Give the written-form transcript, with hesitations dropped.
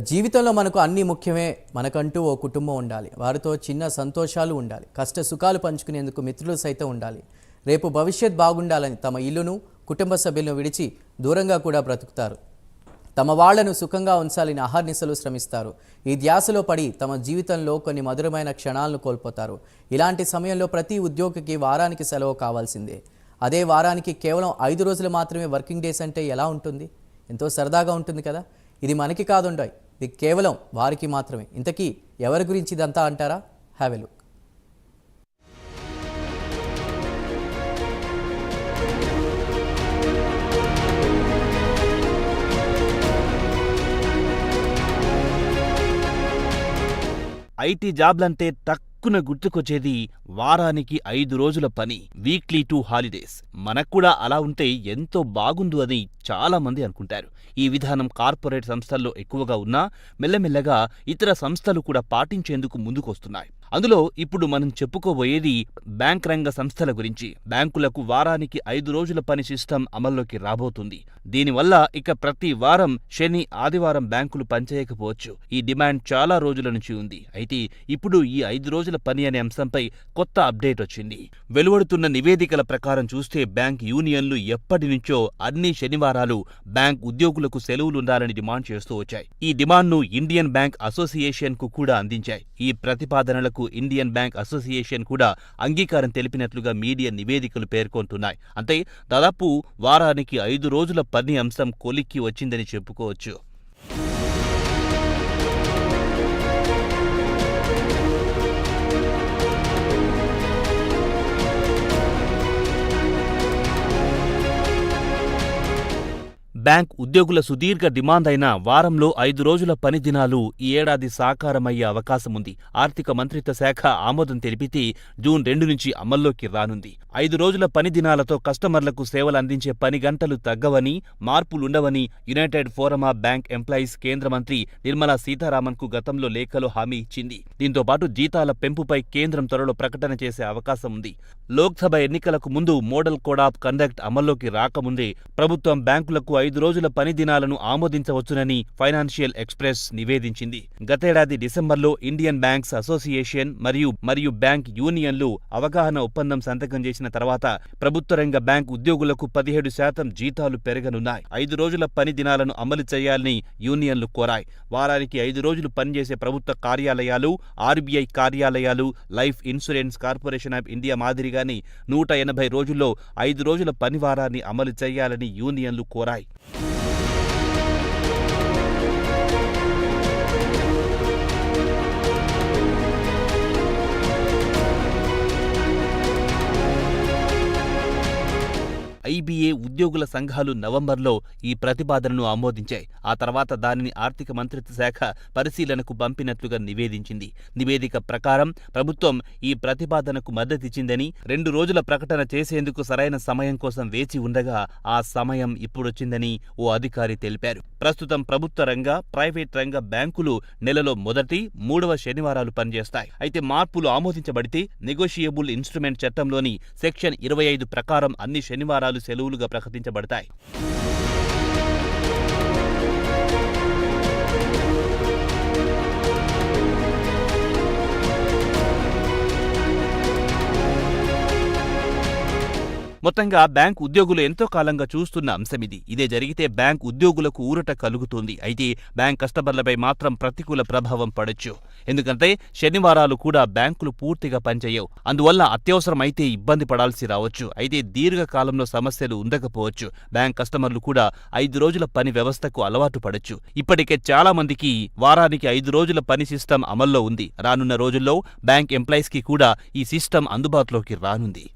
జీవితంలో మనకు అన్ని ముఖ్యమే. మనకంటూ ఓ కుటుంబం ఉండాలి. వారితో చిన్న సంతోషాలు ఉండాలి. కష్ట సుఖాలు పంచుకునేందుకు మిత్రులు సైతం ఉండాలి. రేపు భవిష్యత్ బాగుండాలని తమ ఇల్లును, కుటుంబ సభ్యులను విడిచి దూరంగా కూడా బ్రతుకుతారు. తమ వాళ్లను సుఖంగా ఉంచాలని అహర్నిశలు శ్రమిస్తారు. ఈ ధ్యాసలో పడి తమ జీవితంలో కొన్ని మధురమైన క్షణాలను కోల్పోతారు. ఇలాంటి సమయంలో ప్రతి ఉద్యోగికి వారానికి సెలవు కావాల్సిందే. అదే వారానికి కేవలం 5 రోజులు మాత్రమే వర్కింగ్ డేస్ అంటే ఎలా ఉంటుంది? ఎంతో సరదాగా ఉంటుంది కదా. ఇది మనకి కాదుండాయి, ఇది కేవలం వారికి మాత్రమే. ఇంతకీ ఎవరి గురించి ఇదంతా అంటారా? Have a look. ఐటీ జాబ్లంటే టక్కున గుర్తుకొచ్చేది వారానికి 5 రోజుల పని, వీక్లీ 2 హాలిడేస్. మనక్కూడా అలా ఉంటే ఎంతో బాగుండు అని చాలా మంది అనుకుంటారు. ఈ విధానం కార్పొరేట్ సంస్థల్లో ఎక్కువగా ఉన్నా మెల్లమెల్లగా ఇతర సంస్థలు కూడా పాటించేందుకు ముందుకొస్తున్నాయి. అందులో ఇప్పుడు మనం చెప్పుకోబోయేది బ్యాంక్ రంగ సంస్థల గురించి. బ్యాంకులకు వారానికి 5 రోజుల పని సిస్టమ్ అమల్లోకి రాబోతుంది. దీనివల్ల ఇక ప్రతి వారం శని, ఆదివారం బ్యాంకులు పనిచేయకపోవచ్చు. ఈ డిమాండ్ చాలా రోజుల నుంచి ఉంది. అయితే ఇప్పుడు ఈ 5 రోజుల పని అనే అంశంపై కొత్త అప్డేట్ వచ్చింది. వెలువడుతున్న నివేదికల ప్రకారం చూస్తే బ్యాంక్ యూనియన్లు ఎప్పటి నుంచో అన్ని శనివారాలు బ్యాంక్ ఉద్యోగులకు సెలవులుండాలని డిమాండ్ చేస్తూ వచ్చాయి. ఈ డిమాండ్ను ఇండియన్ బ్యాంక్ అసోసియేషన్ కు కూడా అందించాయి. ఈ ప్రతిపాదనలకు ఇండియన్ బ్యాంక్ అసోసియేషన్ కూడా అంగీకారం తెలిపినట్లుగా మీడియా నివేదికలు పేర్కొంటున్నాయి. అంటే దాదాపు వారానికి 5 రోజుల పని అంశం కొలిక్కి వచ్చిందని చెప్పుకోవచ్చు. బ్యాంక్ ఉద్యోగుల సుదీర్ఘ డిమాండ్ అయిన వారంలో 5 రోజుల పని దినాలు ఈ ఏడాది సాకారమయ్యే అవకాశముంది. ఆర్థిక మంత్రిత్వ శాఖ ఆమోదం తెలిపితే జూన్ 2 నుంచి అమల్లోకి రానుంది. 5 రోజుల పని దినాలతో కస్టమర్లకు సేవలు అందించే పని గంటలు తగ్గవని, మార్పులుండవని United Forum of Bank Employees కేంద్ర మంత్రి నిర్మలా సీతారామన్ కు గతంలో లేఖలో హామీ ఇచ్చింది. దీంతో పాటు జీతాల పెంపుపై కేంద్రం త్వరలో ప్రకటన చేసే అవకాశం ఉంది. లోక్సభ ఎన్నికలకు ముందు మోడల్ కోడ్ ఆఫ్ కండక్ట్ అమల్లోకి రాకముందే ప్రభుత్వం బ్యాంకులకు 5 రోజుల పని దినాలను ఆమోదించవచ్చునని ఫైనాన్షియల్ ఎక్స్ప్రెస్ నివేదించింది. గతేడాది డిసెంబర్లో ఇండియన్ బ్యాంక్స్ అసోసియేషన్ మరియు బ్యాంక్ యూనియన్లు అవగాహన ఒప్పందం సంతకం చేసిన తర్వాత ప్రభుత్వ రంగ బ్యాంక్ ఉద్యోగులకు 17% జీతాలు పెరగనున్నాయి. 5 రోజుల పని దినాలను అమలు చేయాలని యూనియన్లు కోరాయి. వారానికి 5 రోజులు పనిచేసే ప్రభుత్వ కార్యాలయాలు, ఆర్బీఐ కార్యాలయాలు, life insurance corporation of India మాదిరిగానే 180 రోజుల్లో 5 రోజుల పని వారాన్ని అమలు చేయాలని యూనియన్లు కోరాయి. ఐబీఏ ఉద్యోగుల సంఘాలు నవంబర్లో ఈ ప్రతిపాదనను ఆమోదించాయి. ఆ తర్వాత దానిని ఆర్థిక మంత్రిత్వ శాఖ పరిశీలనకు పంపినట్లుగా నివేదించింది. నివేదిక ప్రకారం ప్రభుత్వం ఈ ప్రతిపాదనకు మద్దతిచ్చిందని, 2 రోజుల ప్రకటన చేసేందుకు సరైన సమయం కోసం వేచి ఉండగా ఆ సమయం ఇప్పుడొచ్చిందని ఓ అధికారి తెలిపారు. ప్రస్తుతం ప్రభుత్వ రంగ, ప్రైవేట్ రంగ బ్యాంకులు నెలలో మొదటి, 3వ శనివారాలు పనిచేస్తాయి. అయితే మార్పులు ఆమోదించబడితే నెగోషియబుల్ ఇన్స్ట్రుమెంట్ చట్టంలోని సెక్షన్ 25 ప్రకారం అన్ని శనివారాలు సెలవులుగా ప్రకటించబడతాయి. మొత్తంగా బ్యాంక్ ఉద్యోగులు ఎంతో కాలంగా చూస్తున్న అంశమిది. ఇదే జరిగితే బ్యాంక్ ఉద్యోగులకు ఊరట కలుగుతుంది. అయితే బ్యాంక్ కస్టమర్లపై మాత్రం ప్రతికూల ప్రభావం పడొచ్చు. ఎందుకంటే శనివారాలు కూడా బ్యాంకులు పూర్తిగా పనిచేయవు. అందువల్ల అత్యవసరం అయితే ఇబ్బంది పడాల్సి రావచ్చు. అయితే దీర్ఘకాలంలో సమస్యలు ఉండకపోవచ్చు. బ్యాంక్ కస్టమర్లు కూడా 5 రోజుల పని వ్యవస్థకు అలవాటు పడొచ్చు. ఇప్పటికే చాలా మందికి వారానికి 5 రోజుల పని సిస్టమ్ అమల్లో ఉంది. రానున్న రోజుల్లో బ్యాంక్ ఎంప్లాయీస్ కి కూడా ఈ సిస్టమ్ అందుబాటులోకి రానుంది.